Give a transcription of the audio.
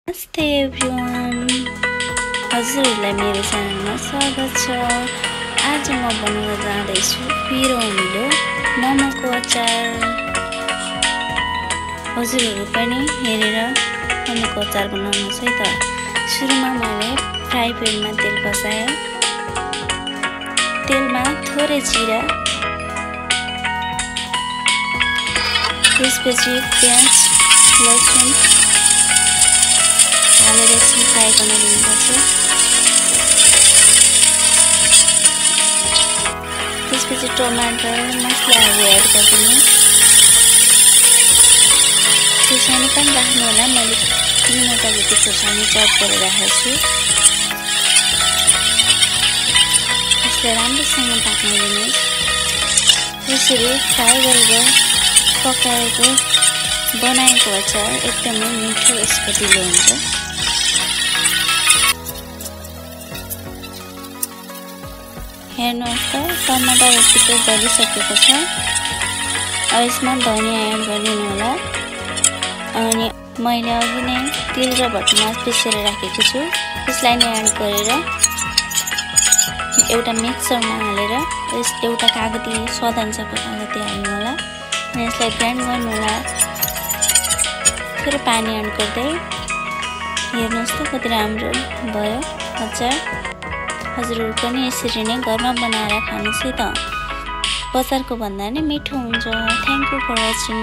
नमस्ते एभ्रिवान, हजुरहरूलाई मेरो च्यानलमा स्वागत छ। आज म बनाउन जाँदैछु पिरो अमिलो मोमोको अचार। हजुरहरू पनि हेरेर मोमोको अचार बनाउनुहोस् है त। सुरुमा मैले फ्राई प्यानमा तेल बसाएँ। तेलमा थोरै जिरा, त्यसपछि प्याज, लसुन हालेर एकछिन फ्राई गर्न दिनुपर्छ। त्यसपछि टमाटर मसलाहरू एड गरिदिनु। खुर्सानी पनि राख्नु होला, मैले 3वटा जति खुर्सानी चप गरेर राखेको छु। यसलाई राम्रोसँग पाक्न दिनुहोस्। यसरी फ्राई गरेर पकाएको बनाएको अचार एकदमै मिठो स्पटिलो हुन्छ। हेर्नुहोस् त, टमाटर यतिकै गलिसकेको छ। अब यसमा धनिया एड गरिदिनु होला। अनि मैले अघि नै तिल र भटमास पिसेर राखेको छु, त्यसलाई नै एड गरेर एउटा मिक्सरमा हालेर एउटा कागती स्वाद अनुसारको कागती हाल्नु होला। अनि यसलाई ग्राइन्ड गर्नु होला। फेरि पानी एड गर्दै हेर्नुहोस् त कति राम्रो भयो अचार। हजुरहरू पनि यसरी नै घरमा बनाएर खानुहोस् है त। बजारको भन्दा नि मिठो हुन्छ। Thank you for watching.